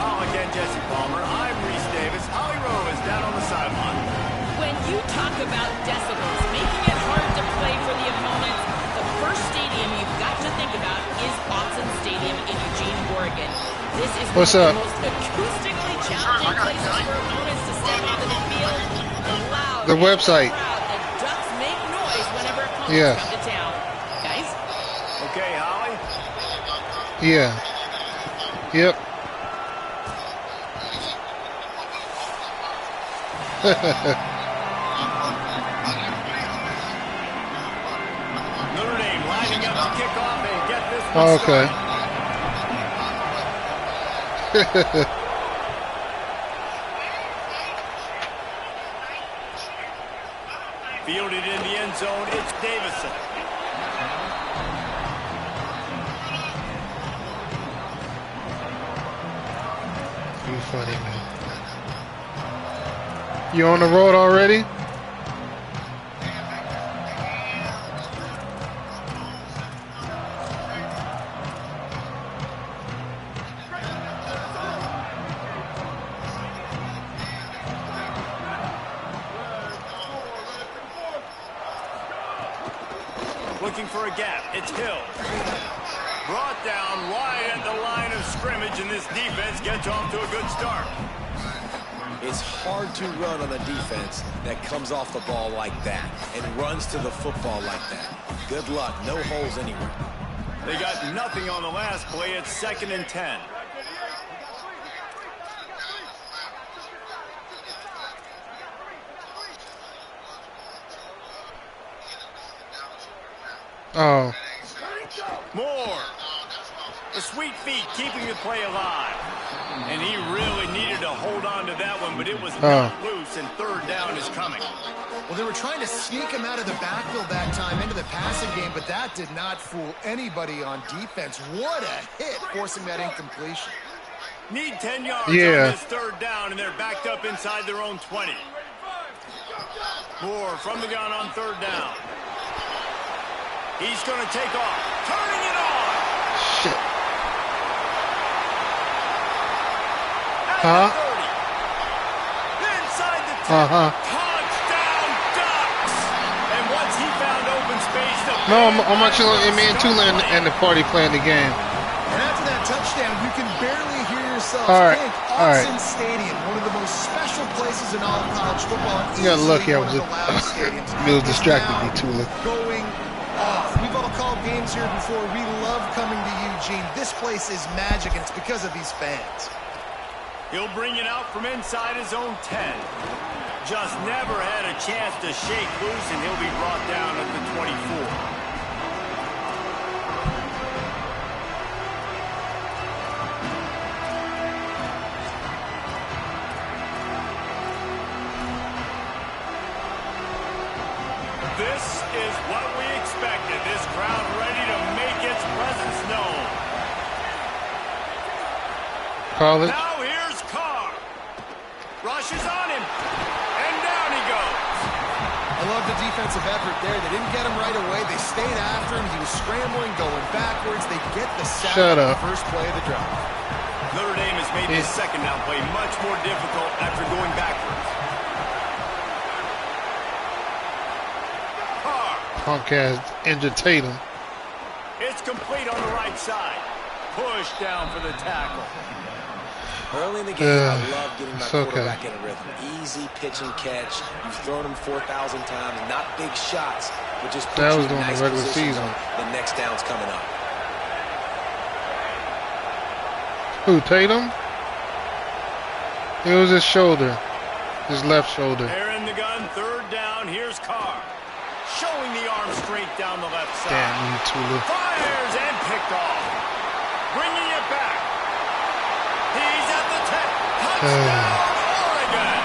Pollock and Jesse Palmer. I'm Reese Davis. Holly Rowe is down on the sideline. When you talk about decibels, making it hard to play for the opponents, the first stadium you've got to think about is Autzen Stadium in Eugene, Oregon. This is one of the most acoustically challenging places for opponents to step onto the field. The website. That does make noise whenever opponents come to town. Guys? Okay, Holly? Yeah. Yep. Notre Dame lining up to kick off and get this one okay. Fielded in the end zone, it's Davison. You funny, man. You on the road already? Looking for a gap. It's Hill. Brought down right at the line of scrimmage, and this defense gets off to a good start. It's hard to run on a defense that comes off the ball like that and runs to the football like that. Good luck. No holes anywhere. They got nothing on the last play. It's 2nd and 10. Oh. Moore. The sweet feet keeping the play alive. And he really needed to hold on to that one, but it was not loose, and 3rd down is coming. Well, they were trying to sneak him out of the backfield that time into the passing game, but that did not fool anybody on defense. What a hit, forcing that incompletion. Need 10 yards on this 3rd down, and they're backed up inside their own 20. Moore from the gun on 3rd down. He's going to take off. Turning it on. Shit. Huh? Inside the 10. Touchdown Ducks. And once he found open space, no, I'm actually me and Tulane and the party playing the game. And after that touchdown, you can barely hear yourself think. Autzen Stadium, one of the most special places in all of college football. You got lucky I was distracted me, Tulane. Going off. We've all called games here before. We love coming to Eugene. This place is magic, and it's because of these fans. He'll bring it out from inside his own 10. Just never had a chance to shake loose, and he'll be brought down at the 24. This is what we expected. This crowd ready to make its presence known. Call it. Now here's Carr. Rushes on him. And down he goes. I love the defensive effort there. They didn't get him right away. They stayed after him. He was scrambling, going backwards. They get the sack on the first play of the drive. Notre Dame has made this 2nd down play much more difficult after going backwards. Punk ass injured Tatum. It's complete on the right side. Push down for the tackle. Early in the game, I love getting my quarterback in a rhythm. Easy pitch and catch. You've thrown him 4,000 times. Not big shots, but just put you in nice positions on the next down's coming up. Who, Tatum? It was his shoulder. His left shoulder. They're in the gun. 3rd down. Here's Carr. Showing the arm straight down the left side. Damn you, Tula. Fires and picked off. Bringing it back. He's at the 10. Touchdown, Oregon.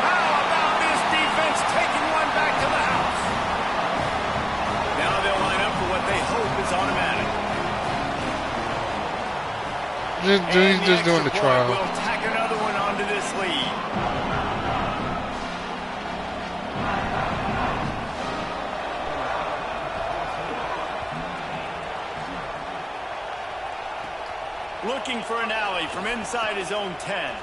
How about this defense taking one back to the house? Now they'll line up for what they hope is automatic. Just doing the trial. We'll tack another one onto this lead. Looking for an alley from inside his own 10.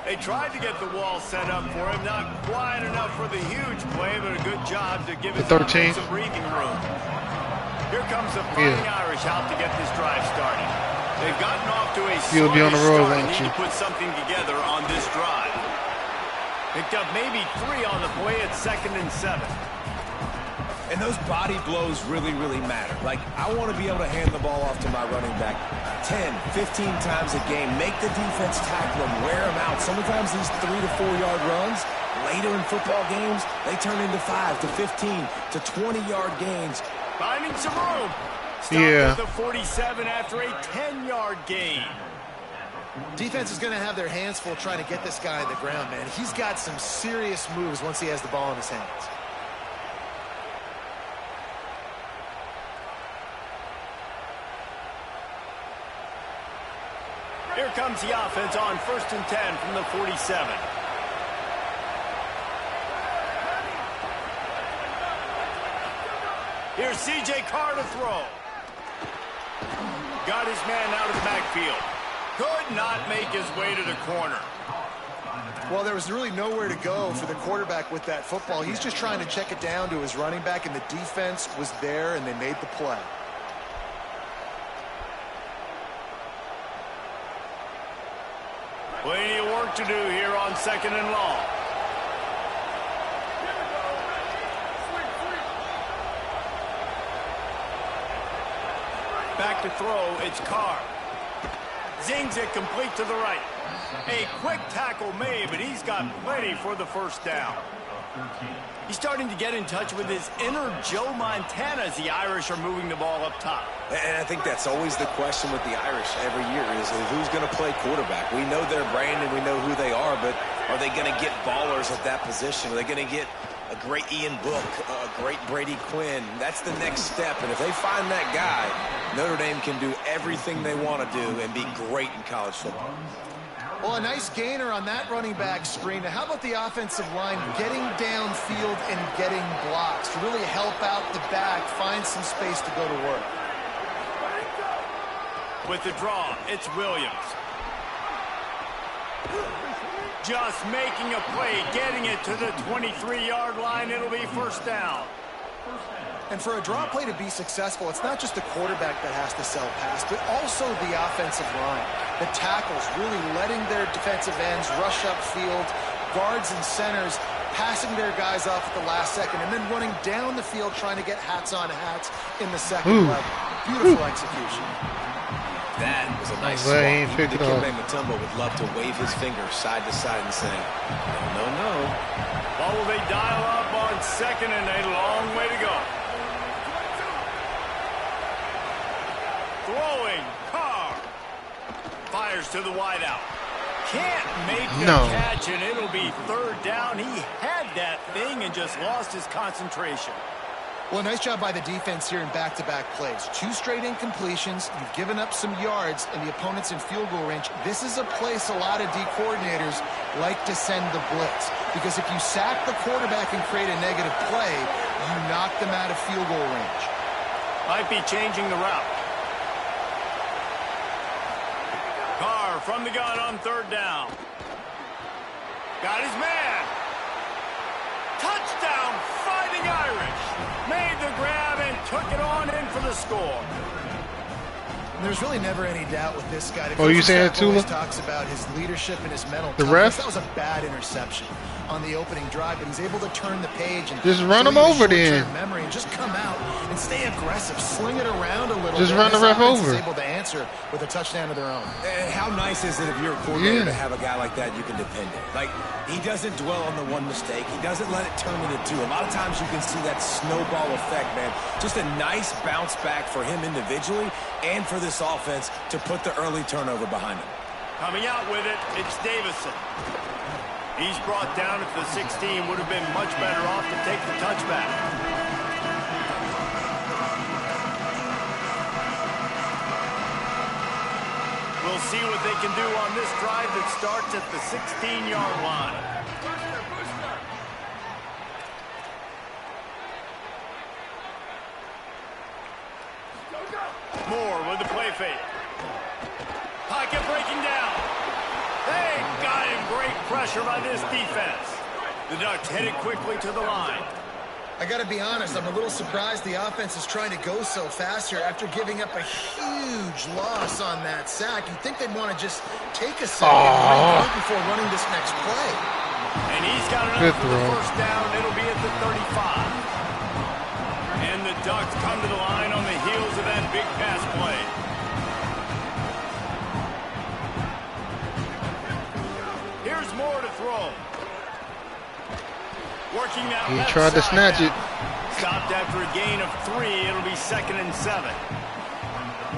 They tried to get the wall set up for him. Not quite enough for the huge play, but a good job to give his offense some breathing room. Here comes the Fighting Irish out to get this drive started. They've gotten off to a slow start and need to put something together on this drive. Picked up maybe 3 on the play at 2nd and 7. And those body blows really, really matter. Like, I want to be able to hand the ball off to my running back 10, 15 times a game. Make the defense tackle him, wear him out. Sometimes these 3 to 4 yard runs, later in football games, they turn into 5 to 15 to 20-yard gains. Finding some room. Stop at the 47 after a 10-yard gain. Defense is going to have their hands full trying to get this guy on the ground, man. He's got some serious moves once he has the ball in his hands. Here comes the offense on 1st and 10 from the 47. Here's C.J. Carr to throw. Got his man out of the backfield. Could not make his way to the corner. Well, there was really nowhere to go for the quarterback with that football. He's just trying to check it down to his running back, and the defense was there, and they made the play. Plenty of work to do here on 2nd and long. Back to throw, it's Carr. Zings it complete to the right. A quick tackle made, but he's got plenty for the first down. He's starting to get in touch with his inner Joe Montana as the Irish are moving the ball up top. And I think that's always the question with the Irish every year is who's going to play quarterback. We know their brand and we know who they are, but are they going to get ballers at that position? Are they going to get a great Ian Book, a great Brady Quinn? That's the next step. And if they find that guy, Notre Dame can do everything they want to do and be great in college football. Well, a nice gainer on that running back screen. Now, how about the offensive line getting downfield and getting blocks to really help out the back, find some space to go to work? With the draw, it's Williams. Just making a play, getting it to the 23-yard line. It'll be first down. And for a draw play to be successful, it's not just the quarterback that has to sell pass, but also the offensive line. The tackles really letting their defensive ends rush upfield, guards and centers passing their guys off at the last second, and then running down the field trying to get hats on hats in the second level. Beautiful execution. That was a nice swap. Dikembe Mutombo would love to wave his finger side to side and say, no, no, no. Well, will they dial up on 2nd and a long way to go? Throwing, Carr. Fires to the wideout. Can't make the catch, and it'll be 3rd down. He had that thing and just lost his concentration. Well, nice job by the defense here in back-to-back plays. 2 straight incompletions. You've given up some yards, and the opponent's in field goal range. This is a place a lot of D coordinators like to send the blitz, because if you sack the quarterback and create a negative play, you knock them out of field goal range. Might be changing the route. Carr from the gun on 3rd down. Got his man. Touchdown, Fighting Irish. Made the grab and took it on in for the score. There's really never any doubt with this guy. Oh, you saying that, Tula? Talks about his leadership and his mental toughness. Ref? That was a bad interception on the opening drive, but he's able to turn the page and just run him over then. Memory and just come out and stay aggressive, sling it around a little. Just bit. run the ref over. Able to answer with a touchdown of their own. And how nice is it if you're a coordinator to have a guy like that you can depend on? Like, he doesn't dwell on the one mistake. He doesn't let it turn into 2. A lot of times you can see that snowball effect, man. Just a nice bounce back for him individually and for this offense to put the early turnover behind him. Coming out with it, it's Davison. He's brought down at the 16. Would have been much better off to take the touchback. We'll see what they can do on this drive that starts at the 16-yard line. Moore with the play fake. Pocket breaking down. They got him. Great pressure by this defense. The Ducks headed quickly to the line. I got to be honest, I'm a little surprised the offense is trying to go so fast here after giving up a huge loss on that sack. You'd think they'd want to just take a second and before running this next play. And he's got enough for the first down. It'll be at the 35. And the Ducks come to the line on the heels of that big pass play. Here's Moore to throw. Working that he tried to snatch it. Stopped after a gain of 3. It'll be 2nd and 7.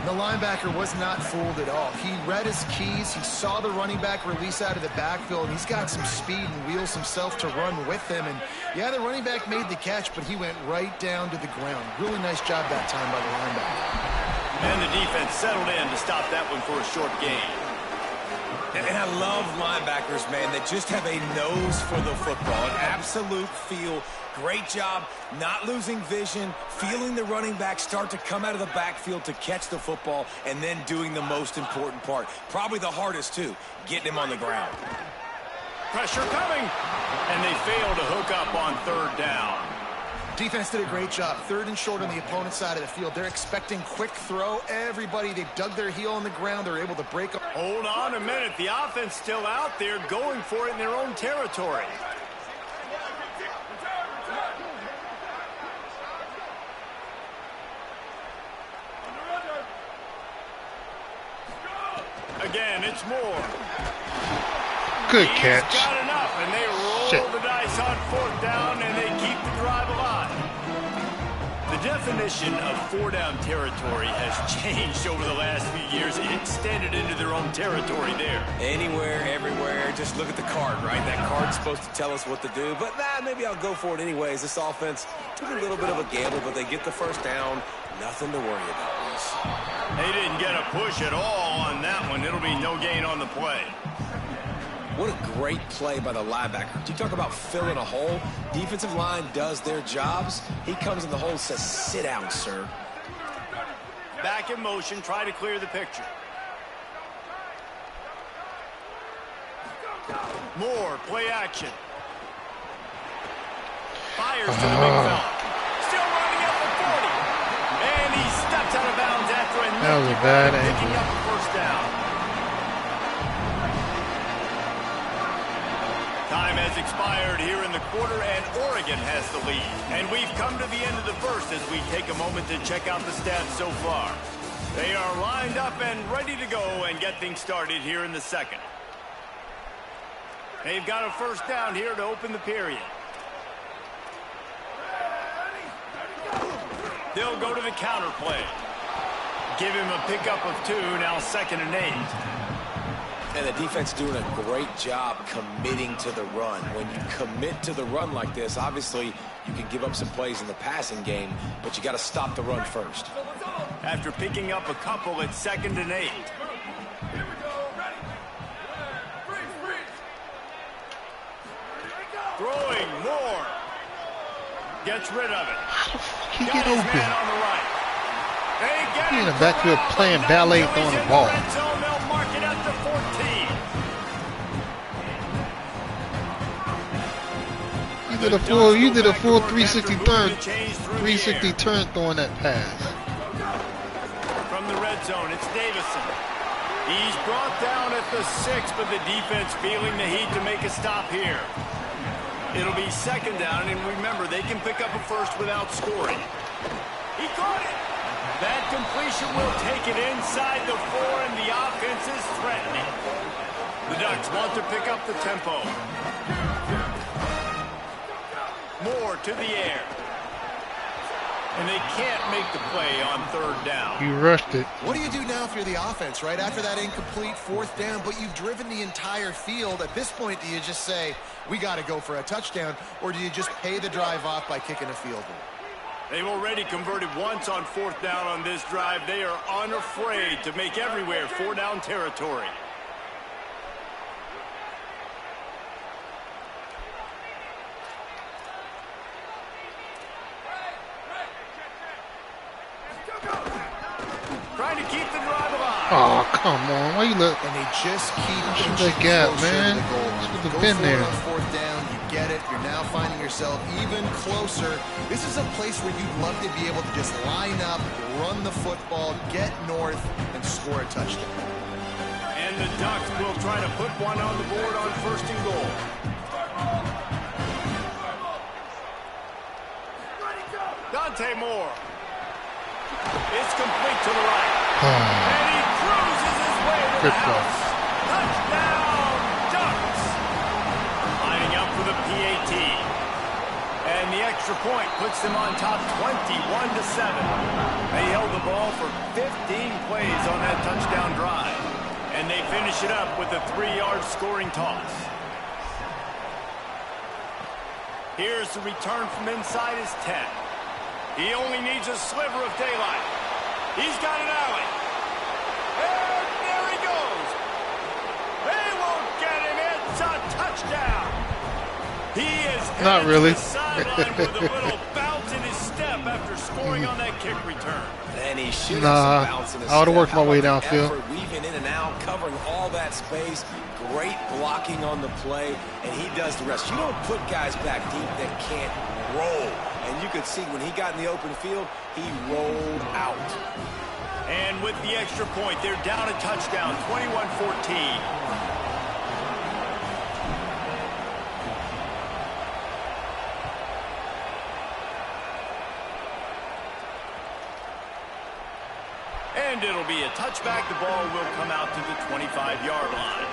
The linebacker was not fooled at all. He read his keys. He saw the running back release out of the backfield, and he's got some speed and wheels himself to run with him. And, yeah, the running back made the catch, but he went right down to the ground. Really nice job that time by the linebacker. And the defense settled in to stop that one for a short gain. And I love linebackers, man, that just have a nose for the football, an absolute feel. Great job not losing vision, feeling the running back start to come out of the backfield to catch the football, and then doing the most important part. Probably the hardest, too, getting him on the ground. Pressure coming, and they fail to hook up on 3rd down. Defense did a great job. 3rd and short on the opponent's side of the field. They're expecting quick throw. Everybody, they dug their heel on the ground. They're able to break up. Hold on a minute. The offense still out there going for it in their own territory. Again, it's Moore. Good catch. He's got enough, and they roll the dice on 4th down, and they keep the drive alive. The definition of 4-down territory has changed over the last few years. It extended into their own territory there. Anywhere, everywhere. Just look at the card, right? That card's supposed to tell us what to do, but maybe I'll go for it anyways. This offense took a little bit of a gamble, but they get the first down. Nothing to worry about, Bruce. They didn't get a push at all on that one. It'll be no gain on the play. What a great play by the linebacker. You talk about filling a hole. Defensive line does their jobs. He comes in the hole and says, sit down, sir. Back in motion, try to clear the picture. Moore, play action. Fires to the big fella. Still running up the 40. And he steps out of bounds after a that was a bad picking angle. up the first down. Time has expired here in the quarter, and Oregon has the lead. And we've come to the end of the first as we take a moment to check out the stats so far. They are lined up and ready to go and get things started here in the second. They've got a first down here to open the period. They'll go to the counter play. Give him a pickup of 2, now 2nd and 8. And the defense doing a great job committing to the run. When you commit to the run like this, obviously you can give up some plays in the passing game, but you got to stop the run first. After picking up a couple, it's 2nd and 8. Throwing Moore. Gets rid of it. He get open. Man on the right. He in the backfield playing ballet, throwing the ball. They'll mark it at the 14. You did a full 360 turn throwing that pass. From the red zone, it's Davison. He's brought down at the 6, but the defense feeling the heat to make a stop here. It'll be 2nd down, and remember, they can pick up a first without scoring. He caught it. That completion will take it inside the 4, and the offense is threatening. The Ducks want to pick up the tempo. Moore to the air. And they can't make the play on 3rd down. You rushed it. What do you do now if you're the offense, right? After that incomplete 4th down, but you've driven the entire field. At this point, do you just say, we got to go for a touchdown, or do you just pay the drive off by kicking a field goal? They've already converted once on 4th down on this drive. They are unafraid to make everywhere 4-down territory. Trying to keep the drive Oh, come on. Why you look? And they just keep that gap, man. Should have been there. On fourth down, you get it. You're now finding yourself even closer. This is a place where you'd love to be able to just line up, run the football, get north, and score a touchdown. And the Ducks will try to put one on the board on 1st and goal. Dante Moore. It's complete to the right. And he cruises his way to the house. Touchdown, Ducks. Lining up for the PAT. And the extra point puts them on top 21-7. They held the ball for 15 plays on that touchdown drive. And they finish it up with a 3-yard scoring toss. Here's the return from inside his 10. He only needs a sliver of daylight. He's got an alley. And there he goes. They won't get him. It's a touchdown. He is not really. To the sideline with a little bounce in his step after scoring on that kick return. And he should have some bounce in his I would have worked my way downfield. downfield. Weaving in and out, covering all that space. Great blocking on the play, and he does the rest. You don't put guys back deep that can't roll. And you could see when he got in the open field, he rolled out. And with the extra point, they're down a touchdown, 21-14. And it'll be a touchback. The ball will come out to the 25-yard line.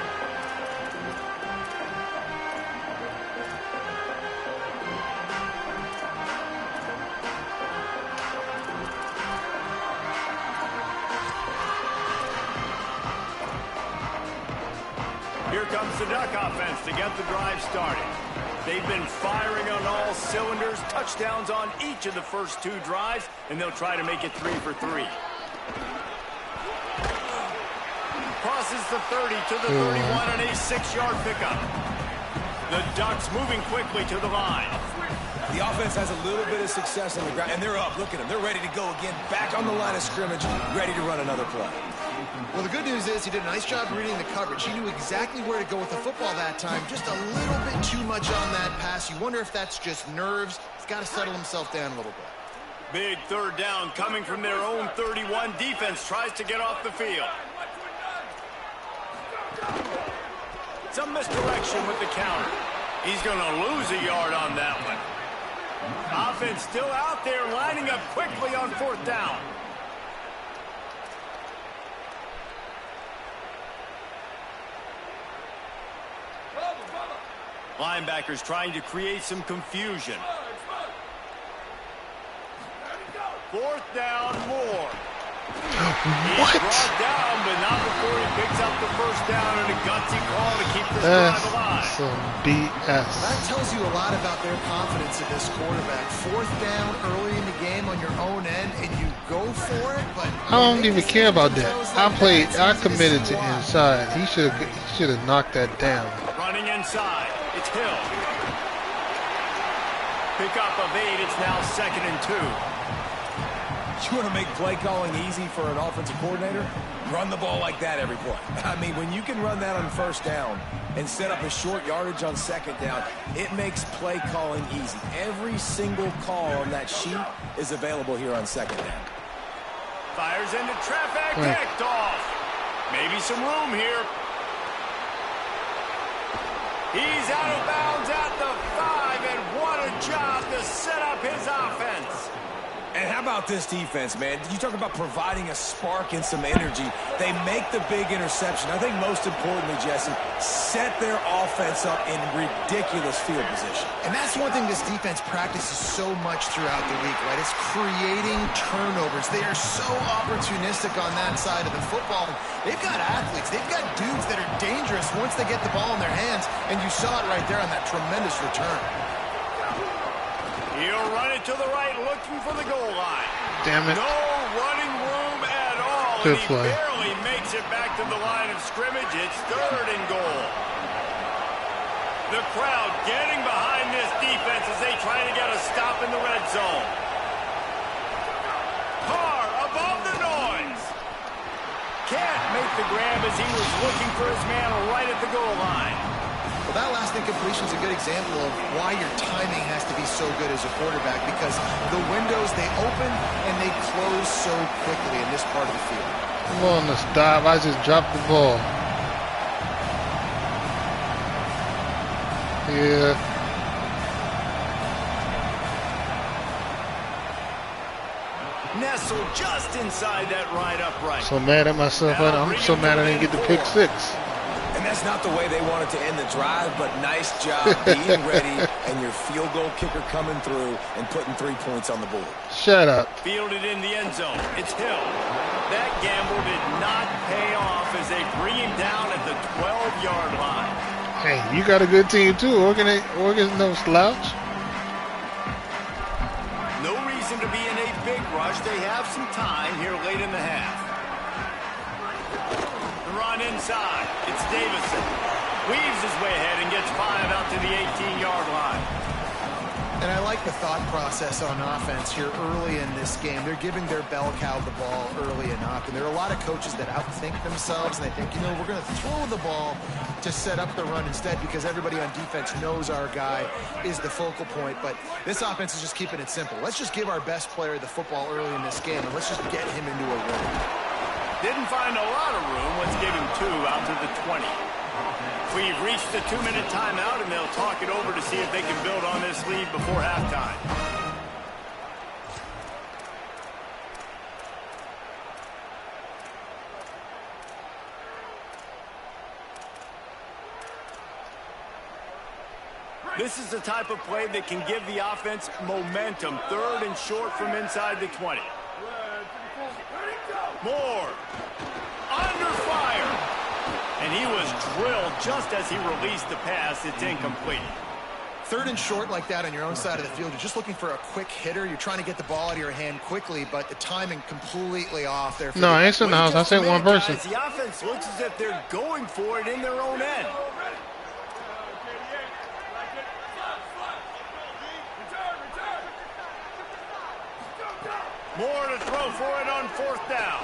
Here comes the Duck offense to get the drive started. They've been firing on all cylinders, touchdowns on each of the first 2 drives, and they'll try to make it 3 for 3. Crosses the 30 to the 31 and a 6-yard pickup. The Ducks moving quickly to the line. The offense has a little bit of success on the ground, and they're up. Look at them. They're ready to go again, back on the line of scrimmage, ready to run another play. Well, the good news is he did a nice job reading the coverage. He knew exactly where to go with the football that time. Just a little bit too much on that pass. You wonder if that's just nerves. He's got to settle himself down a little bit. Big 3rd down coming from their own 31. Defense tries to get off the field. Some misdirection with the counter. He's going to lose a yard on that one. Offense still out there lining up quickly on 4th down. Linebackers trying to create some confusion. 4th down, Moore. What? He's brought down, but not before he picks up the 1st down and a gutsy call to keep this drive alive. Some BS. That tells you a lot about their confidence in this quarterback. 4th down early in the game on your own end, and you go for it, but I don't even care about that. I committed to inside. He should have knocked that down. Running inside. It's Hill. Pick up of 8. It's now 2nd and 2. You want to make play calling easy for an offensive coordinator? Run the ball like that every play. I mean, when you can run that on 1st down and set up a short yardage on 2nd down, it makes play calling easy. Every single call on that sheet is available here on 2nd down. Fires into traffic, picked off. Maybe some room here. He's out of bounds at the 5, and what a job to set up his offense. And how about this defense, man? You talk about providing a spark and some energy. They make the big interception. I think most importantly, Jesse, set their offense up in ridiculous field position. And that's one thing this defense practices so much throughout the week, right? It's creating turnovers. They are so opportunistic on that side of the football. They've got athletes. They've got dudes that are dangerous once they get the ball in their hands, and you saw it right there on that tremendous return. He'll run it to the right, looking for the goal line. Damn it. No running room at all. Good and he play. barely makes it back to the line of scrimmage. It's 3rd and goal. The crowd getting behind this defense as they try to get a stop in the red zone. Carr above the noise. Can't make the grab as he was looking for his man right at the goal line. Well, that last incompletion is a good example of why your timing has to be so good as a quarterback, because the windows, they open and they close so quickly in this part of the field. Come on, the stop. I just dropped the ball. Yeah. Nestled just inside that right upright. So mad at myself. I'm so mad I didn't get the pick 6. And that's not the way they wanted to end the drive, but nice job being ready and your field goal kicker coming through and putting 3 points on the board. Shut up. Fielded in the end zone. It's Hill. That gamble did not pay off as they bring him down at the 12-yard line. Hey, you got a good team too. Oregon's no slouch. No reason to be in a big rush. They have some time here late in the half. The run inside. It's Davison. Weaves his way ahead and gets 5 out to the 18-yard line. And I like the thought process on offense here early in this game. They're giving their bell cow the ball early and often. There are a lot of coaches that outthink themselves, and they think, we're going to throw the ball to set up the run instead because everybody on defense knows our guy is the focal point. But this offense is just keeping it simple. Let's just give our best player the football early in this game, and let's just get him into a rhythm. Didn't find a lot of room. Let's give him 2 out to the 20. We've reached the 2-minute timeout, and they'll talk it over to see if they can build on this lead before halftime. This is the type of play that can give the offense momentum. 3rd and short from inside the 20. Moore. Under fire. And he was drilled just as he released the pass. It's incomplete. 3rd and short like that on your own side of the field. You're just looking for a quick hitter. You're trying to get the ball out of your hand quickly, but the timing completely off there. No, I ain't in the house. I said one person. Guys, the offense looks as if they're going for it in their own end. More to throw for it on 4th down.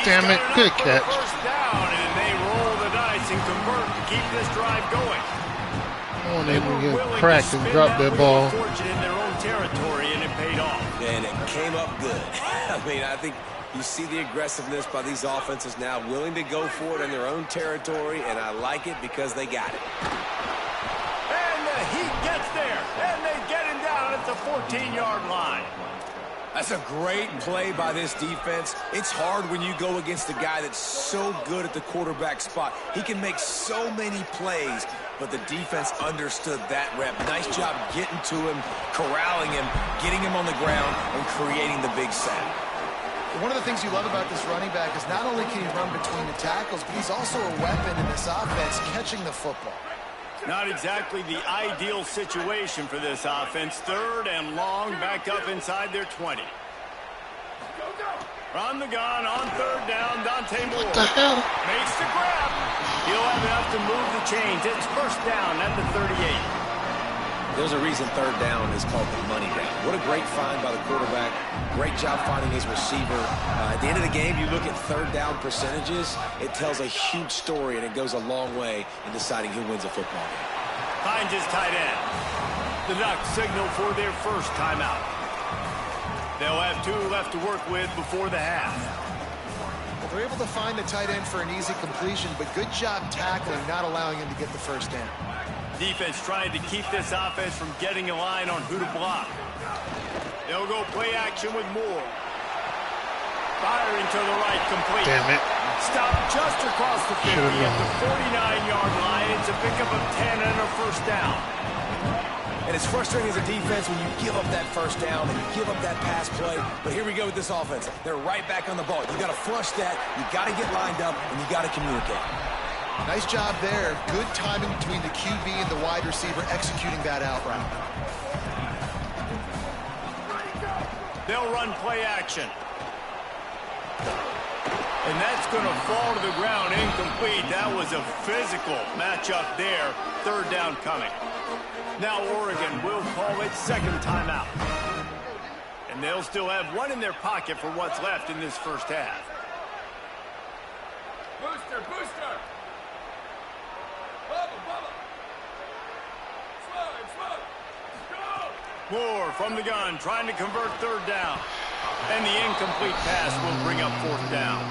Damn it, good catch. First down, and they roll the dice and convert to keep this drive going. I want them to get cracked and drop that ball. Fortunate in their own territory, and it paid off. And it came up good. I think you see the aggressiveness by these offenses now, willing to go for it in their own territory, and I like it because they got it. And the Heat gets there, and they get him down at the 14-yard line. That's a great play by this defense. It's hard when you go against a guy that's so good at the quarterback spot. He can make so many plays, but the defense understood that rep. Nice job getting to him, corralling him, getting him on the ground, and creating the big sack. One of the things you love about this running back is not only can he run between the tackles, but he's also a weapon in this offense, catching the football. Not exactly the ideal situation for this offense. 3rd and long, back up inside their 20. From the gun on 3rd down, Dante Moore. What the hell? Makes the grab. He'll have enough to move the chains. It's 1st down at the 38. There's a reason 3rd down is called the money down. What a great find by the quarterback. Great job finding his receiver. At the end of the game, you look at 3rd down percentages. It tells a huge story, and it goes a long way in deciding who wins a football game. Finds his tight end. The Ducks signal for their first timeout. They'll have 2 left to work with before the half. Well, they're able to find the tight end for an easy completion, but good job tackling, not allowing him to get the first down. Defense trying to keep this offense from getting a line on who to block. They'll go play action with Moore. Firing to the right, complete. Damn it. Stopped just across the 50 at the 49-yard line. It's a pickup of 10 and a 1st down. And it's frustrating as a defense when you give up that 1st down and you give up that pass play. But here we go with this offense. They're right back on the ball. You got to flush that. You got to get lined up, and you got to communicate. Nice job there. Good timing between the QB and the wide receiver executing that out route. They'll run play action. And that's going to fall to the ground incomplete. That was a physical matchup there. 3rd down coming. Now Oregon will call its 2nd timeout. And they'll still have 1 in their pocket for what's left in this first half. Moore from the gun, trying to convert third down. And the incomplete pass will bring up fourth down.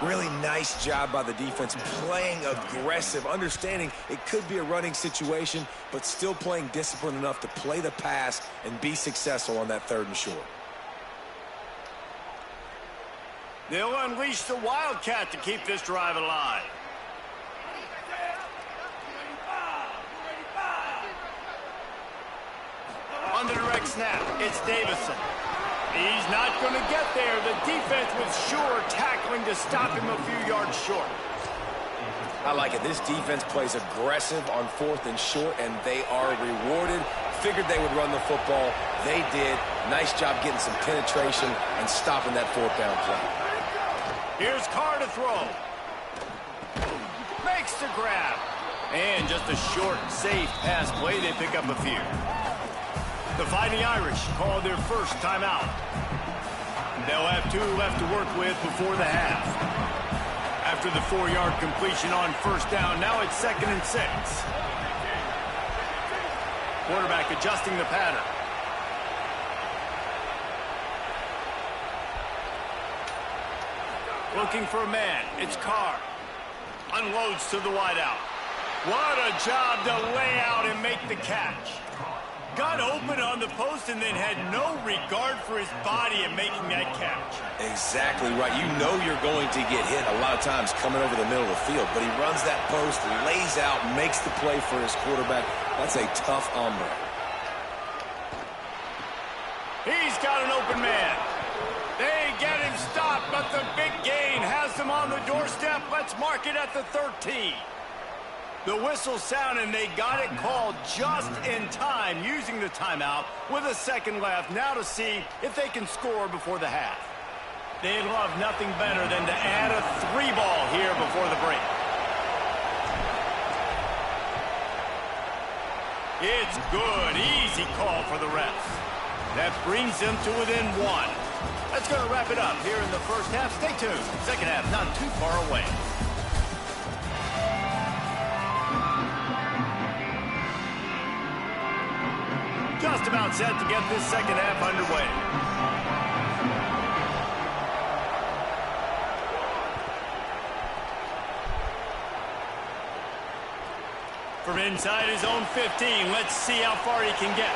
Really nice job by the defense, playing aggressive, understanding it could be a running situation, but still playing disciplined enough to play the pass and be successful on that 3rd and short. They'll unleash the Wildcat to keep this drive alive. On the direct snap, it's Davison. He's not going to get there. The defense was sure tackling to stop him a few yards short. I like it. This defense plays aggressive on 4th and short, and they are rewarded. Figured they would run the football. They did. Nice job getting some penetration and stopping that 4th down play. Here's Carr to throw. Makes the grab. And just a short, safe pass play. They pick up a few. The Fighting Irish called their first timeout. They'll have 2 left to work with before the half. After the 4-yard completion on first down, now it's 2nd and 6. Quarterback adjusting the pattern. Looking for a man. It's Carr. Unloads to the wideout. What a job to lay out and make the catch. Got open on the post and then had no regard for his body in making that catch. Exactly right. You know you're going to get hit a lot of times coming over the middle of the field, but he runs that post, lays out, makes the play for his quarterback. That's a tough hombre. He's got an open man. They get him stopped, but the big gain has them on the doorstep. Let's mark it at the 13. The whistle sounded, and they got it called just in time, using the timeout with a second left. Now to see if they can score before the half. They'd love nothing better than to add a 3-ball here before the break. It's good. Easy call for the refs. That brings them to within 1. That's going to wrap it up here in the first half. Stay tuned. Second half not too far away. Just about set to get this second half underway. From inside his own 15, let's see how far he can get.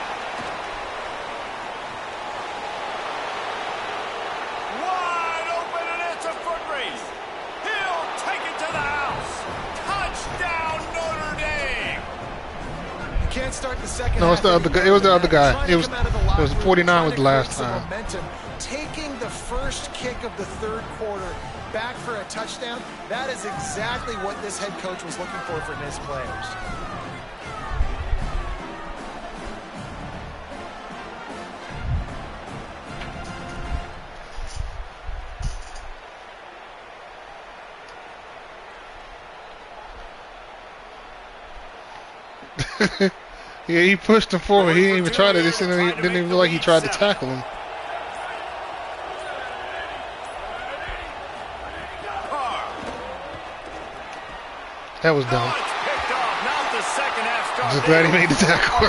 Wide open, and it's a foot race. He'll take it to the house. Touchdown, Notre Dame. Can't start the second No, it's the other guy. It was the other guy. It was 49 with the last time. Momentum, taking the first kick of the 3rd quarter back for a touchdown. That is exactly what this head coach was looking for his players. Yeah, he pushed him forward. He didn't even try to. This didn't even look like he tried to tackle him. That was dumb. Just glad he made the tackle.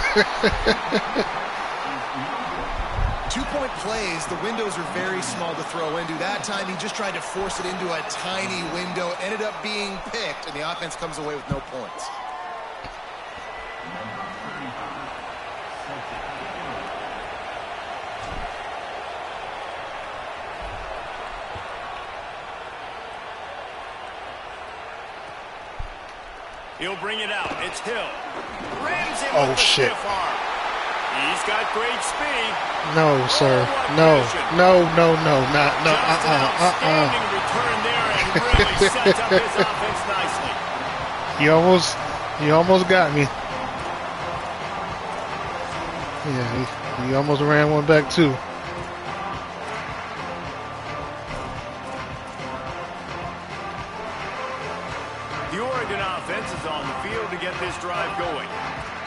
2-point plays, the windows are very small to throw into. That time he just tried to force it into a tiny window. Ended up being picked, and the offense comes away with no points. He'll bring it out. It's Hill. Rams him Oh, with the shit. stiff arm. He's got great speed. No, sir. No. No, no, no. Not, no. Just an outstanding return there and really sets up his offense nicely. He almost got me. Yeah, he almost ran one back too. The Oregon offense is on the field to get this drive going.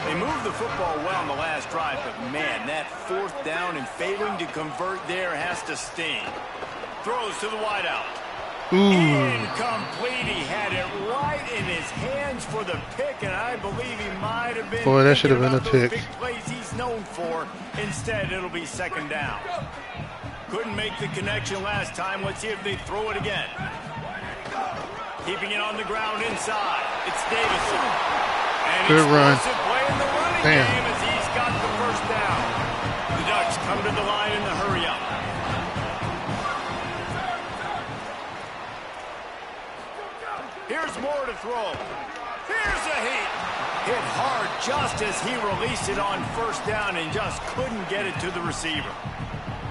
They moved the football well in the last drive, but man, that 4th down and failing to convert there has to sting. Throws to the wideout. Ooh. Incomplete. He had the pick, and I believe he might have been. Boy, that should have been a pick. Big plays he's known for. Instead, it'll be second down. Couldn't make the connection last time. Let's see if they throw it again. Keeping it on the ground inside. It's Davison. And good run. Play in the running game as he's got the first down. The Ducks come to the line in the hurry-up. Here's Moore to throw. Here's a hit. Hit hard just as he released it on first down and just couldn't get it to the receiver.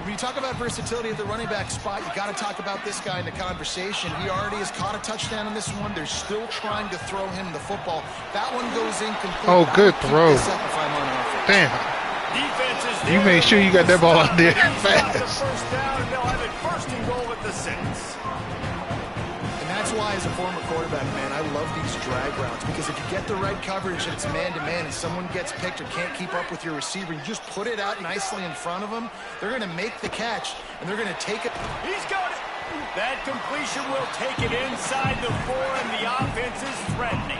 When you talk about versatility at the running back spot, you got to talk about this guy in the conversation. He already has caught a touchdown on this one. They're still trying to throw him the football. That one goes incomplete. Oh, good throw. Damn. You made sure you got that ball out there fast. First down, and they'll have it first and goal at the 6. That's why, as a former quarterback, man, I love these drag routes, because if you get the right coverage and it's man-to-man and someone gets picked or can't keep up with your receiver, you just put it out nicely in front of them, they're going to make the catch, and they're going to take it. He's got it. That completion will take it inside the 4, and the offense is threatening.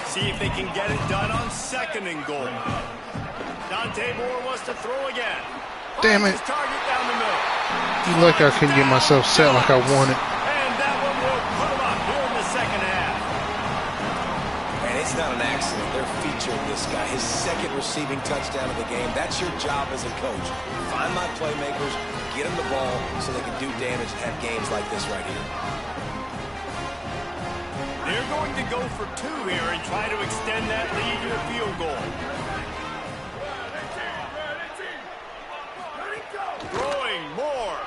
See if they can get it done on second and goal. Dante Moore wants to throw again. Damn it. Target down the middle. You look, I couldn't get myself set like I wanted. It's not an accident. They're featuring this guy. His second receiving touchdown of the game. That's your job as a coach. Find my playmakers, get them the ball so they can do damage and have games like this right here. They're going to go for 2 here and try to extend that lead to a field goal. Throwing Moore,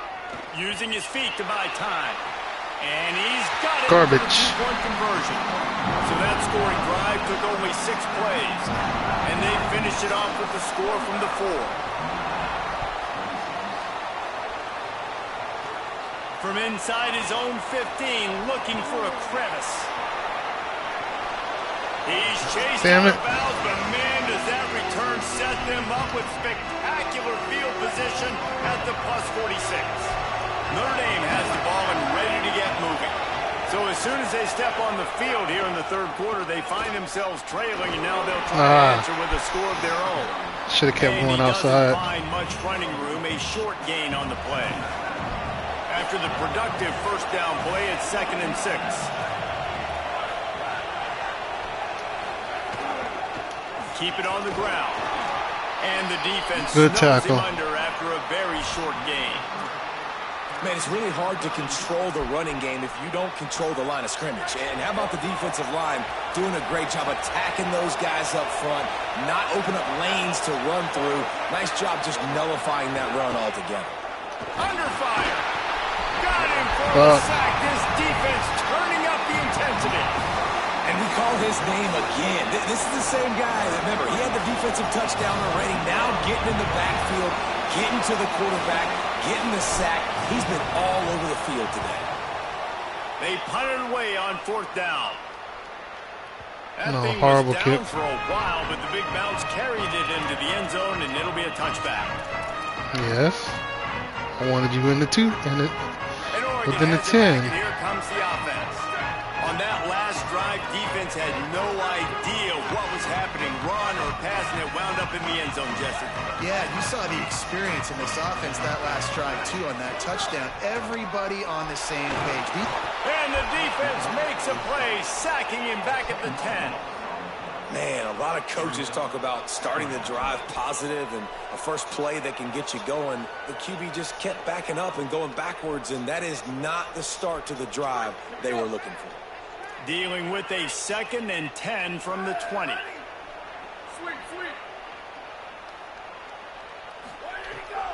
using his feet to buy time. And he's got it. Garbage. 2-point conversion. So that scoring drive took only 6 plays. And they finished it off with the score from the 4. From inside his own 15, looking for a crevice. He's chased out of bounds, but man, does that return set them up with spectacular field position at the +46. Notre Dame has the ball and ready to get moving. So as soon as they step on the field here in the third quarter, they find themselves trailing, and now they'll try to answer with a score of their own. Should have kept going outside. Doesn't find much running room, a short gain on the play. After the productive first down play, it's 2nd and 6. Keep it on the ground. And the defense good tackle. Him under after a very short gain. Man, it's really hard to control the running game if you don't control the line of scrimmage. And how about the defensive line doing a great job attacking those guys up front, not open up lanes to run through. Nice job just nullifying that run altogether. Under fire. Got him for a sack. This defense turning up the intensity. And we call his name again. This is the same guy. Remember, he had the defensive touchdown already. Now getting in the backfield, getting to the quarterback, getting the sack. He's been all over the field today. They punted away on 4th down. That no, thing horrible was down kick. for a while, but the big bounce carried it into the end zone, and it'll be a touchback. Yes. I wanted you in the 2 and within the 10. Here comes the offense. On that last drive, defense had no idea what was happening, run or pass, and it wound up in the end zone, Jesse. Yeah, you saw the experience in this offense that last drive, too, on that touchdown. Everybody on the same page. And the defense makes a play, sacking him back at the 10. Man, a lot of coaches talk about starting the drive positive and a first play that can get you going. The QB just kept backing up and going backwards, and that is not the start to the drive they were looking for. Dealing with a 2nd and 10 from the 20.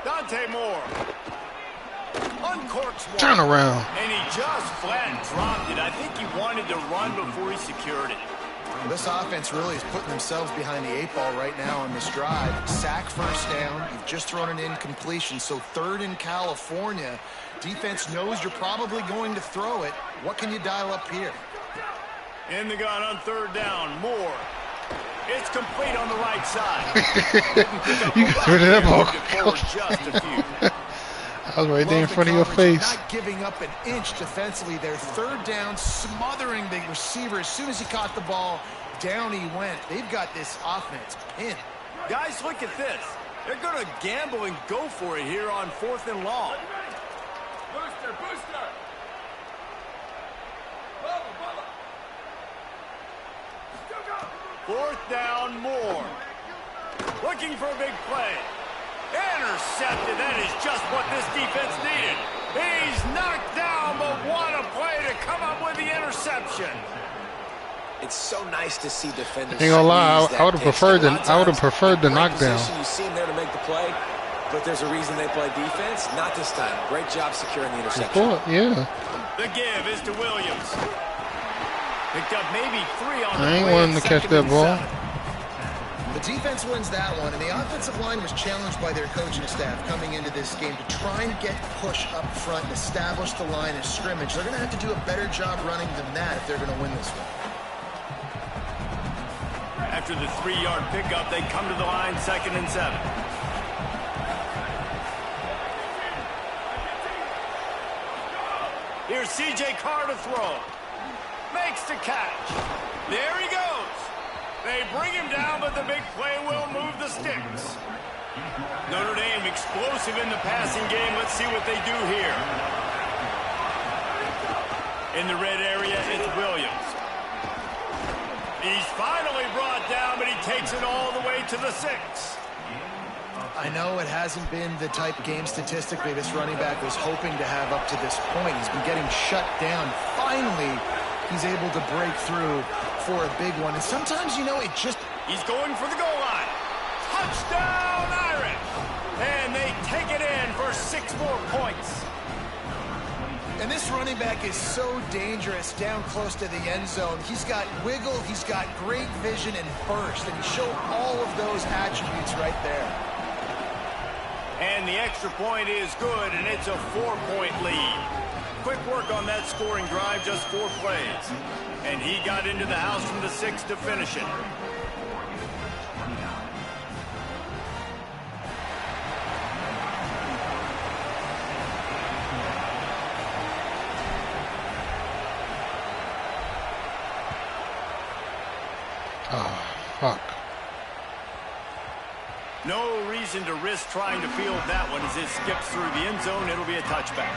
Dante Moore. Uncorks one. Turn around. And he just flat dropped it. I think he wanted to run before he secured it. This offense really is putting themselves behind the 8 ball right now on this drive. Sack first down. You've just thrown an incompletion. So 3rd in California. Defense knows you're probably going to throw it. What can you dial up here? In the gun on 3rd down. Moore. It's complete on the right side. You got rid of that ball. I was right there in front of your face. Not giving up an inch defensively. Their third down, smothering the receiver. As soon as he caught the ball, down he went. They've got this offense pinned. Guys, look at this. They're going to gamble and go for it here on 4th and long. Booster. Fourth down, Moore. Looking for a big play. Intercepted. That is just what this defense needed. He's knocked down, but what a play to come up with the interception. It's so nice to see defenders. Ain't gonna lie, I would have preferred the knockdown. You see him there to make the play, but there's a reason they play defense. Not this time. Great job securing the interception. Yeah. The give is to Williams. Picked up maybe 3 on the I ain't wanting to catch that ball. The defense wins that one, and the offensive line was challenged by their coaching staff coming into this game to try and get push up front and establish the line of scrimmage. They're going to have to do a better job running than that if they're going to win this one. After the 3-yard pickup, they come to the line, 2nd and 7. Here's C.J. Carr to throw. Makes the catch. There he goes. They bring him down, but the big play will move the sticks. Notre Dame explosive in the passing game. Let's see what they do here. In the red area, it's Williams. He's finally brought down, but he takes it all the way to the 6. I know it hasn't been the type game statistically this running back was hoping to have up to this point. He's been getting shut down. Finally, he's able to break through for a big one. And sometimes, you know, it just... He's going for the goal line. Touchdown, Irish! And they take it in for 6 more points. And this running back is so dangerous down close to the end zone. He's got wiggle, he's got great vision and burst, and he showed all of those attributes right there. And the extra point is good, and it's a 4-point lead. Quick work on that scoring drive, just 4 plays. And he got into the house from the 6 to finish it. Oh, fuck. No reason to risk trying to field that one as it skips through the end zone. It'll be a touchback.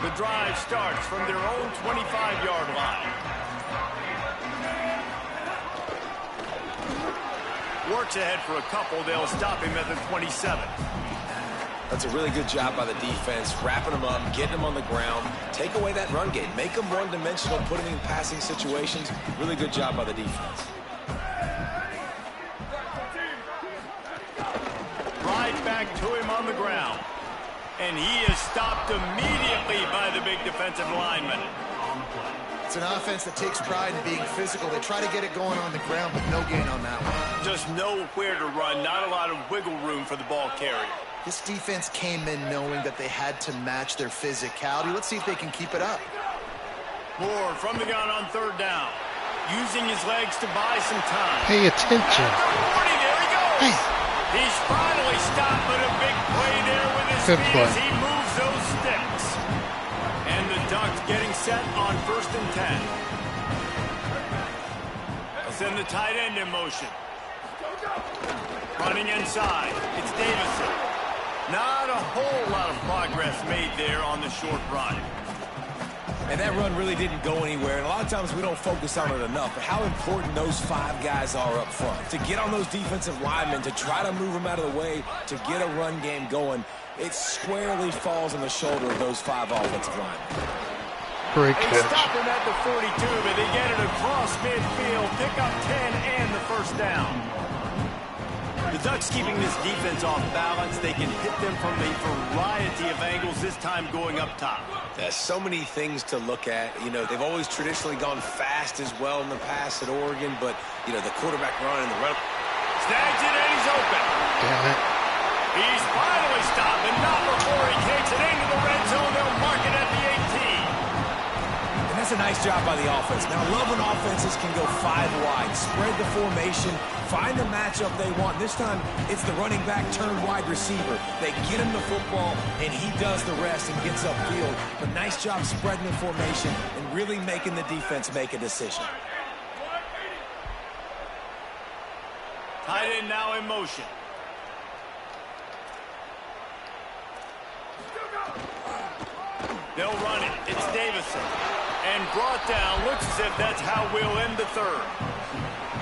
The drive starts from their own 25-yard line. Works ahead for a couple. They'll stop him at the 27. That's a really good job by the defense, wrapping them up, getting them on the ground. Take away that run game. Make them one-dimensional, put them in passing situations. Really good job by the defense. Right back to him on the ground. And he is stopped immediately by the big defensive lineman. It's an offense that takes pride in being physical. They try to get it going on the ground, but no gain on that one. Just nowhere to run. Not a lot of wiggle room for the ball carrier. This defense came in knowing that they had to match their physicality. Let's see if they can keep it up. Moore from the gun on 3rd down. Using his legs to buy some time. Pay attention. There he goes. Hey. He's finally stopped, but a big play there with his feet as he moves those sticks. And the Ducks getting set on 1st and 10. They'll send the tight end in motion. Running inside. It's Davison. Not a whole lot of progress made there on the short run. And that run really didn't go anywhere. And a lot of times we don't focus on it enough. But how important those 5 guys are up front. To get on those defensive linemen, to try to move them out of the way, to get a run game going, it squarely falls on the shoulder of those 5 offensive linemen. Great catch. They stop him at the 42, but they get it across midfield, pick up 10 and the 1st down. The Ducks keeping this defense off balance. They can hit them from a variety of angles, this time going up top. There's so many things to look at. You know, they've always traditionally gone fast as well in the past at Oregon, but you know, the quarterback run and the run. Snags it and he's open. Damn it. He's finally stopped, and not before he kicks it into the red zone. They'll mark it at the 18. And that's a nice job by the offense. Now, I love when offenses can go 5 wide, spread the formation, find the matchup they want. This time, it's the running back turned wide receiver. They get him the football, and he does the rest and gets upfield. But nice job spreading the formation and really making the defense make a decision. Tight end now in motion. They'll run it. It's Davison. And brought down. Looks as if that's how we'll end the third.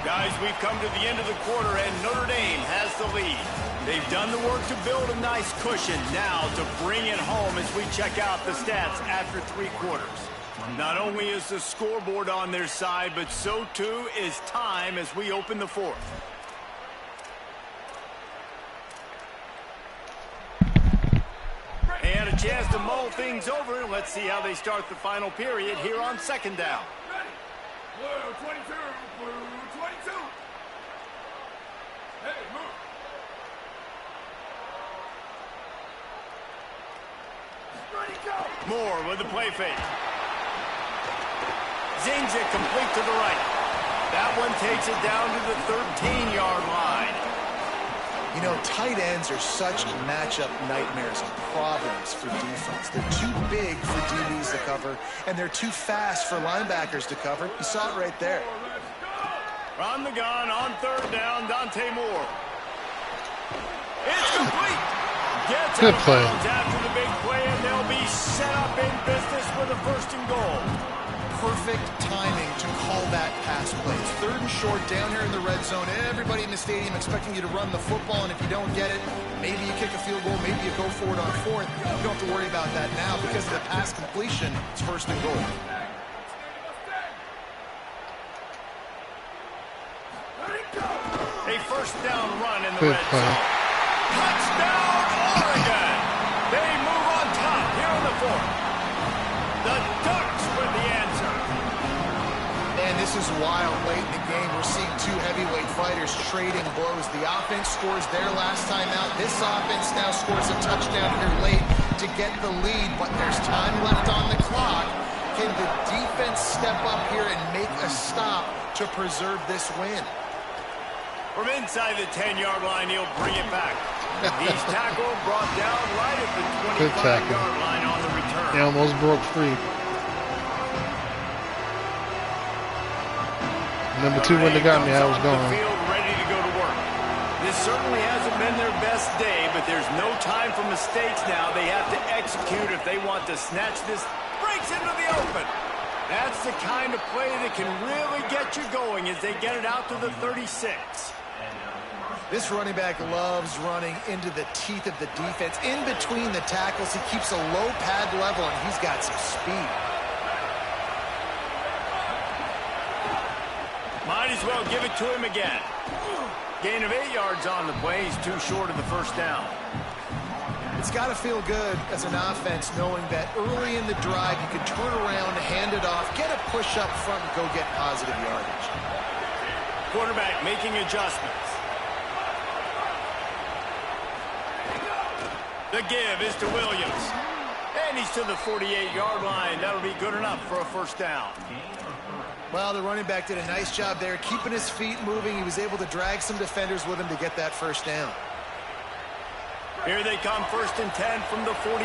Guys, we've come to the end of the quarter, and Notre Dame has the lead. They've done the work to build a nice cushion. Now to bring it home as we check out the stats after 3 quarters. Not only is the scoreboard on their side, but so too is time as we open the fourth. And a chance to mull things over. Let's see how they start the final period here on second down. Blue 22, blue 22. Hey, move. Ready, go. Moore with the play fake. Zings it complete to the right. That one takes it down to the 13-yard line. You know, tight ends are such matchup nightmares and problems for defense. They're too big for DBs to cover, and they're too fast for linebackers to cover. You saw it right there. From the gun on third down, Dante Moore. It's complete. Gets Good out of play. bounds after the big play, and they'll be set up in business with a 1st and goal. Perfect timing to call that pass play. 3rd and short down here in the red zone. Everybody in the stadium expecting you to run the football, and if you don't get it, maybe you kick a field goal, maybe you go for it on 4th. You don't have to worry about that now because of the pass completion. It's 1st and goal. A 1st down run in the Good red play. zone. Touchdown, Oregon! They move on top here in the 4th. The Ducks with the answer. And this is wild. Late in the game, we're seeing 2 heavyweight fighters trading blows. The offense scores their last time out. This offense now scores a touchdown here late to get the lead, but there's time left on the clock. Can the defense step up here and make a stop to preserve this win? From inside the 10-yard line, he'll bring it back. He's tackled, brought down right at the 25-yard line on the return. He almost broke free. Number 2 wouldn't have got me. I was gone. Field ready to go to work. This certainly hasn't been their best day, but there's no time for mistakes now. They have to execute if they want to snatch this. Breaks into the open. That's the kind of play that can really get you going as they get it out to the 36. This running back loves running into the teeth of the defense. In between the tackles, he keeps a low pad level, and he's got some speed. Might as well give it to him again. Gain of 8 yards on the play. He's too short of the 1st down. It's got to feel good as an offense knowing that early in the drive you can turn around, hand it off, get a push up front, and go get positive yardage. Quarterback making adjustments. The give is to Williams. And he's to the 48-yard line. That'll be good enough for a 1st down. Well, the running back did a nice job there, keeping his feet moving. He was able to drag some defenders with him to get that 1st down. Here they come, 1st and 10 from the 48.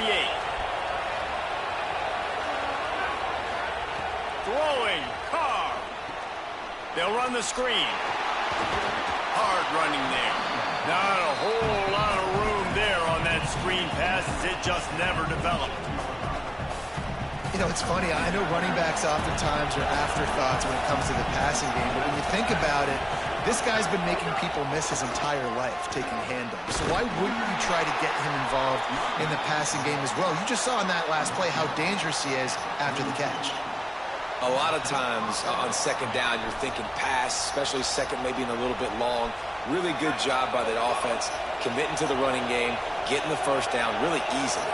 Throwing, Carr. They'll run the screen. Hard running there. Not a whole lot of room there on that screen pass as it just never developed. You know, it's funny. I know running backs oftentimes are afterthoughts when it comes to the passing game, but when you think about it, this guy's been making people miss his entire life taking handoffs. So why wouldn't you try to get him involved in the passing game as well? You just saw in that last play how dangerous he is after the catch. A lot of times on 2nd down, you're thinking pass, especially 2nd, maybe in a little bit long. Really good job by the offense, committing to the running game, getting the 1st down really easily.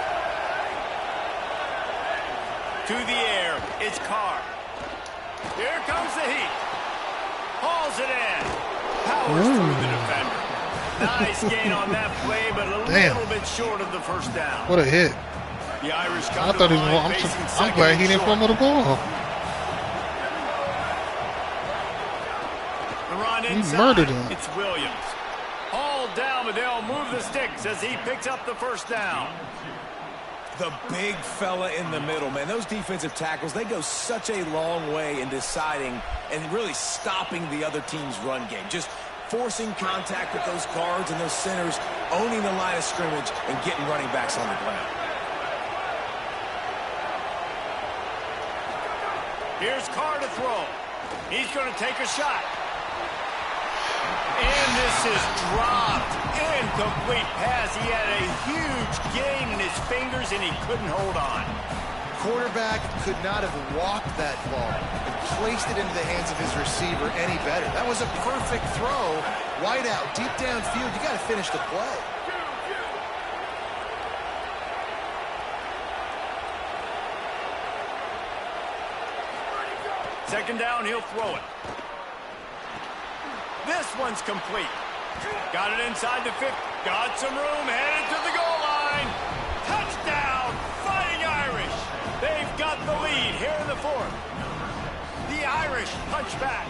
To the air, it's Carr. Here comes the heat. Hauls it in. Powers through the defender. Nice gain on that play, but a little bit short of the first down. What a hit. The Irish I thought he was I'm glad he didn't fumble the ball. He murdered him. It's Williams. Hauled down, but they'll move the sticks as he picks up the first down. The big fella in the middle, man. Those defensive tackles, they go such a long way in deciding and really stopping the other team's run game. Just forcing contact with those guards and those centers, owning the line of scrimmage, and getting running backs on the ground. Here's Carr to throw. He's going to take a shot. And this is dropped. Incomplete pass. He had a huge gain in his fingers, and he couldn't hold on. Quarterback could not have walked that ball and placed it into the hands of his receiver any better. That was a perfect throw. Wide out, deep downfield. You got to finish the play. Second down, he'll throw it. This one's complete. Got it inside the 50. Got some room, headed to the goal line. Touchdown, Fighting Irish. They've got the lead here in the fourth. The Irish punch back.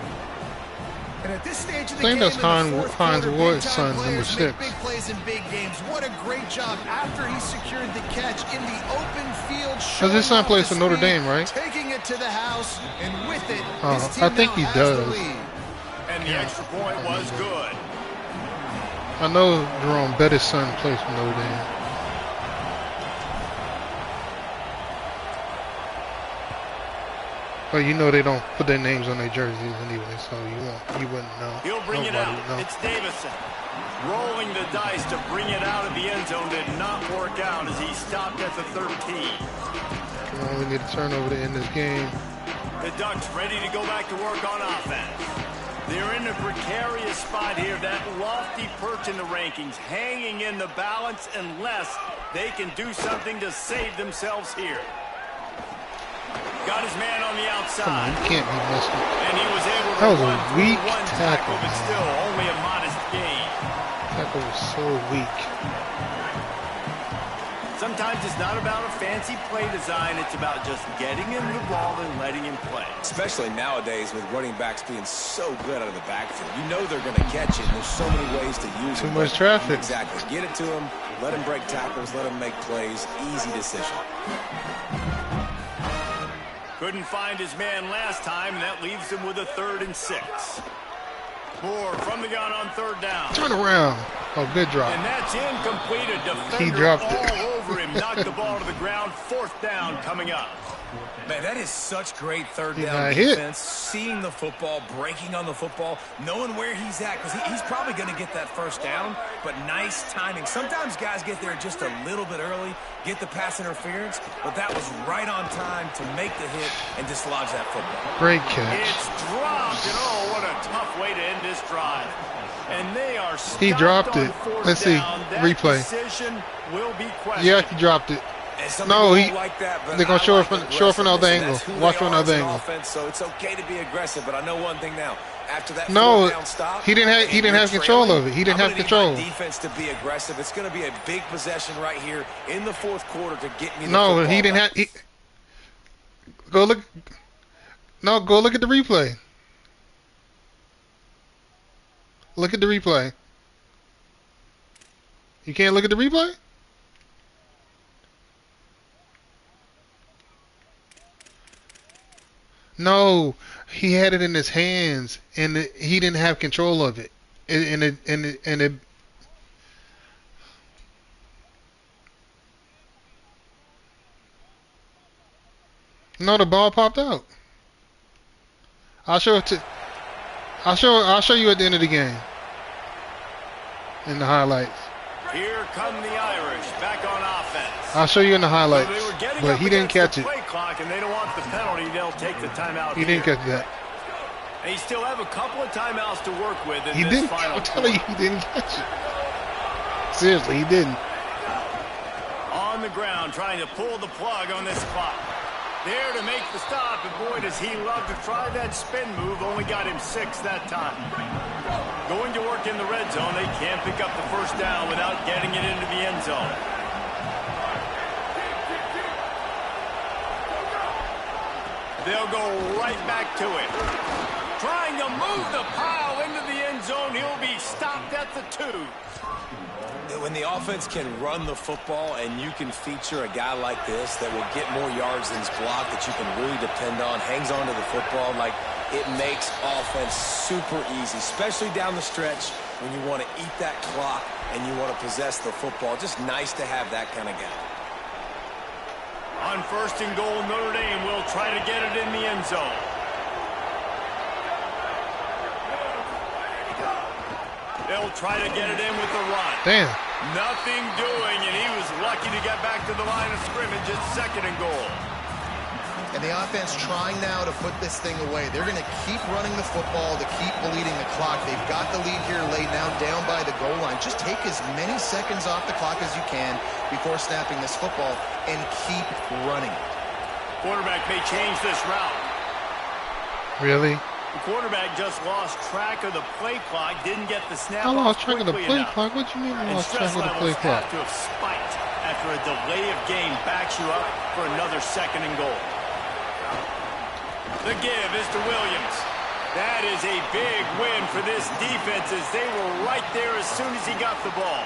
And at this stage of the game, that's Hines Ward's son, number 6. Big plays in big games. What a great job after he secured the catch in the open field. Because his son plays for Notre Dame, right? Taking it to the house, and with it, his team I think he does. And the extra point was good. I know Jerome Bettis' son plays for Notre Dame. But you know they don't put their names on their jerseys anyway, so you wouldn't know. He'll bring it out. It's Davison. Rolling the dice to bring it out of the end zone did not work out as he stopped at the 13. Come on, we need a turnover to end this game. The Ducks ready to go back to work on offense. They're in a precarious spot here, that lofty perch in the rankings, hanging in the balance unless they can do something to save themselves here. Got his man on the outside. Come on, you can't be messing. And he was able to that was a run weak one tackle, but still only a modest gain. Tackle was so weak. Sometimes it's not about a fancy play design. It's about just getting him the ball and letting him play. Especially nowadays with running backs being so good out of the backfield. You know they're going to catch it. And there's so many ways to use it. Too much traffic. Exactly. Get it to him. Let him break tackles. Let him make plays. Easy decision. Couldn't find his man last time, and that leaves him with a 3rd and 6. Moore from the gun on 3rd down. Turn around. Oh, good drop. And that's incomplete. A defender he dropped all it. over him. Knocked the ball to the ground. 4th down coming up. Man, that is such great 3rd down defense. Seeing the football, breaking on the football, knowing where he's at, because he's probably going to get that 1st down, but nice timing. Sometimes guys get there just a little bit early, get the pass interference, but that was right on time to make the hit and dislodge that football. Great catch. It's dropped, and oh, what a tough way to end this drive. And they are he dropped it. Let's see. Replay. Will be yeah, he dropped it. No, like that, they're going to show it from another angle. Watch from another angle. Offense, so it's okay to be aggressive, but I know one thing now. After that no, stop, he didn't have control of it. He didn't have control. Defense to be aggressive. It's going to be a big possession right here in the 4th quarter to get me the No, he didn't have go look. No, go look at the replay. Look at the replay. You can't look at the replay? No, he had it in his hands, and he didn't have control of it. No, the ball popped out. I'll show you at the end of the game. In the highlights. Here come the Irish back on offense. I'll show you in the highlights. So but he didn't catch it. Play clock and they don't want the penalty. They'll take the timeout. He didn't catch that. And he still have a couple of timeouts to work with in he this didn't, final I'm telling you, he didn't catch it. Seriously, he didn't. On the ground, trying to pull the plug on this clock. There to make the stop, and boy, does he love to try that spin move. Only got him 6 that time. Going to work in the red zone. They can't pick up the first down without getting it into the end zone. They'll go right back to it. Trying to move the pile into the end zone. He'll be stopped at the 2. When the offense can run the football and you can feature a guy like this that will get more yards than his block that you can really depend on, hangs on to the football, like it makes offense super easy, especially down the stretch when you want to eat that clock and you want to possess the football. Just nice to have that kind of guy. On 1st and goal, Notre Dame will try to get it in the end zone. They'll try to get it in with the run. Damn. Nothing doing, and he was lucky to get back to the line of scrimmage at 2nd and goal. And the offense trying now to put this thing away. They're going to keep running the football to keep bleeding the clock. They've got the lead here laid down by the goal line. Just take as many seconds off the clock as you can before snapping this football and keep running it. Quarterback may change this route. Really? The quarterback just lost track of the play clock, didn't get the snap. I lost track of the play clock? What do you mean I lost track of the play clock? Have to have spiked after a delay of game backs you up for another 2nd and goal. The give is to Williams. That is a big win for this defense as they were right there as soon as he got the ball.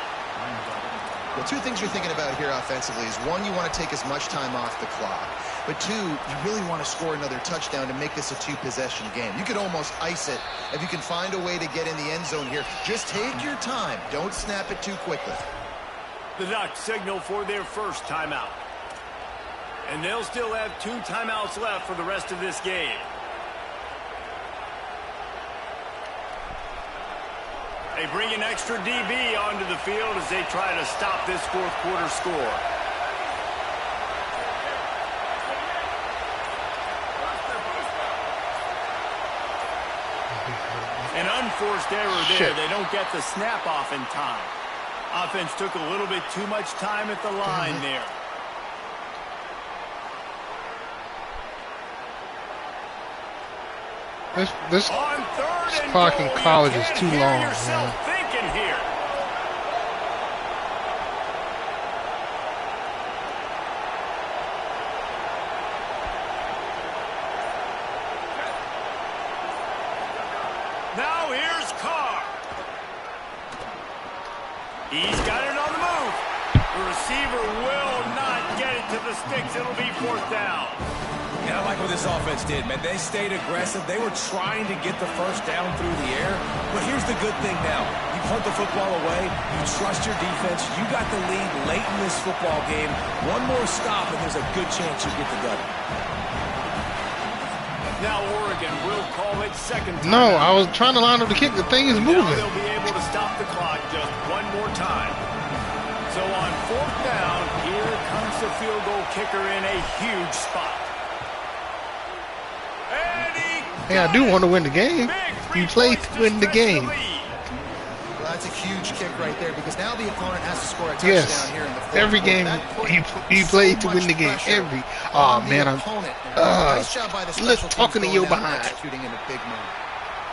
Well, 2 things you're thinking about here offensively is, 1, you want to take as much time off the clock. But 2, you really want to score another touchdown to make this a 2-possession game. You could almost ice it if you can find a way to get in the end zone here. Just take your time. Don't snap it too quickly. The Ducks signal for their first timeout. And they'll still have 2 timeouts left for the rest of this game. They bring an extra DB onto the field as they try to stop this 4th quarter score. An unforced error there. They don't get the snap off in time. Offense took a little bit too much time at the line there. This clock in college is too long, man. Thinking here. Now here's Carr. He's got it on the move. The receiver will not get it to the sticks. It'll be 4th down. And I like what this offense did, man. They stayed aggressive. They were trying to get the first down through the air. But here's the good thing now. You punt the football away. You trust your defense. You got the lead late in this football game. One more stop, and there's a good chance you get the W. Now Oregon will call it 2nd time. No, I was trying to line up the kick. The thing is moving. Now they'll be able to stop the clock just one more time. So on 4th down, here comes the field goal kicker in a huge spot. Hey, I do want to win the game. You play to win the game. Well, that's a huge kick right there because now the opponent has to score a touchdown here in the 4th. Every game you play to win the game. Every. Oh man, I'm. Nice job by the special teams talking to you behind. executing in a big moment.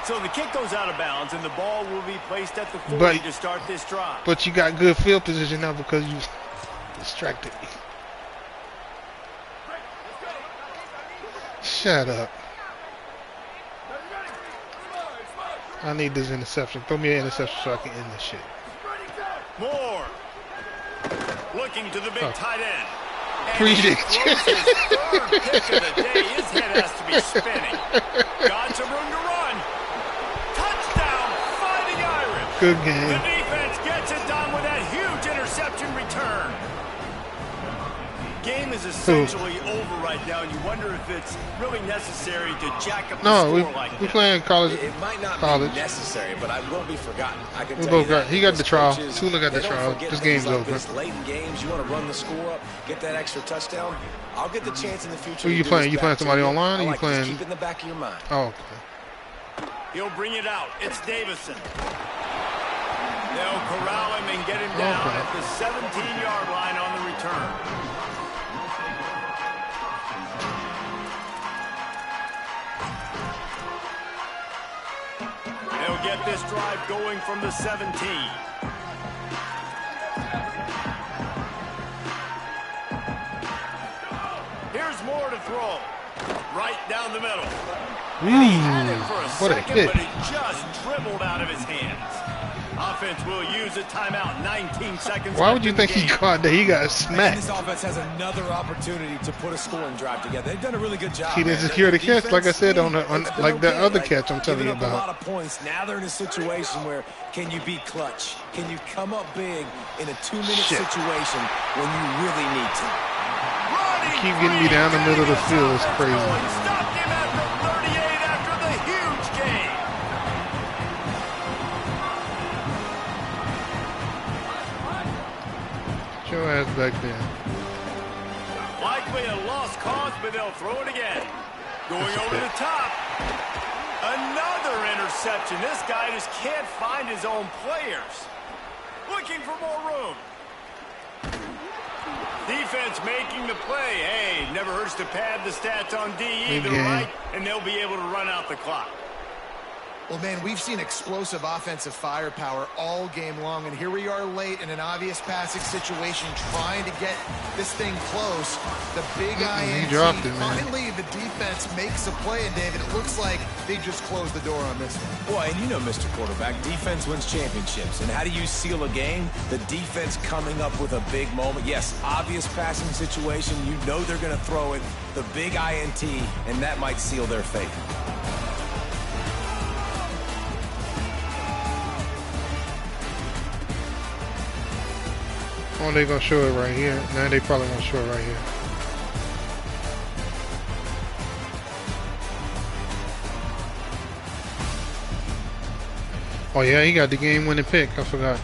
So the kick goes out of bounds and the ball will be placed at the 40 to start this drive. But you got good field position now because you distracted me. Shut up. I need this interception. Throw me an interception so I can end this shit. Moore. Looking to the big tight end. Appreciate you. His third pick of the day. His head has to be spinning. Got some room to run. Touchdown, Fighting Irish. Good game. The defense gets it done with that huge interception return. Game is essentially over right now, and you wonder if it's really necessary to jack up the score like that. We're playing college. It might not be necessary, but I won't be forgotten. I can tell you that. He got the trial. Tula got the trial. This game's over. Late in games, you want to run the score up, get that extra touchdown. I'll get the chance in the future. Who you playing? You playing somebody online, or you playing? Keep it in the back of your mind. Oh, okay. He'll bring it out. It's Davison. They'll corral him and get him down at the 17-yard line on the return. will get this drive going from the 17. Here's Moore to throw. Right down the middle. And he had it for a second, but it just dribbled out of his hands. Offense will use a timeout. 19 seconds. Why would you think he caught that? He got smacked. This offense has another opportunity to put a scoring drive together. They've done a really good job. He didn't secure the catch, like I said, on like the other catch I'm telling you about. A lot of points. Now they're in a situation where can you be clutch? Can you come up big in a 2-minute situation when you really need to? Keep getting me down the middle of the field. It's crazy. Stopped him at the 38 after the huge gain. Get your ass back there. Likely a lost cause, but they'll throw it again. Going over the top. Another interception. This guy just can't find his own players. Looking for more room. Defense making the play. Hey, never hurts to pad the stats on D either, right? And they'll be able to run out the clock. Well, man, we've seen explosive offensive firepower all game long, and here we are late in an obvious passing situation trying to get this thing close. The big INT. He dropped it, man. Finally, the defense makes a play, and David, it looks like they just closed the door on this one. Boy, and you know, Mr. Quarterback, defense wins championships. And how do you seal a game? The defense coming up with a big moment. Yes, obvious passing situation. You know they're going to throw it. The big INT, and that might seal their fate. Oh, they're going to show it right here. Now they probably going to show it right here. Oh, yeah, he got the game-winning pick. I forgot.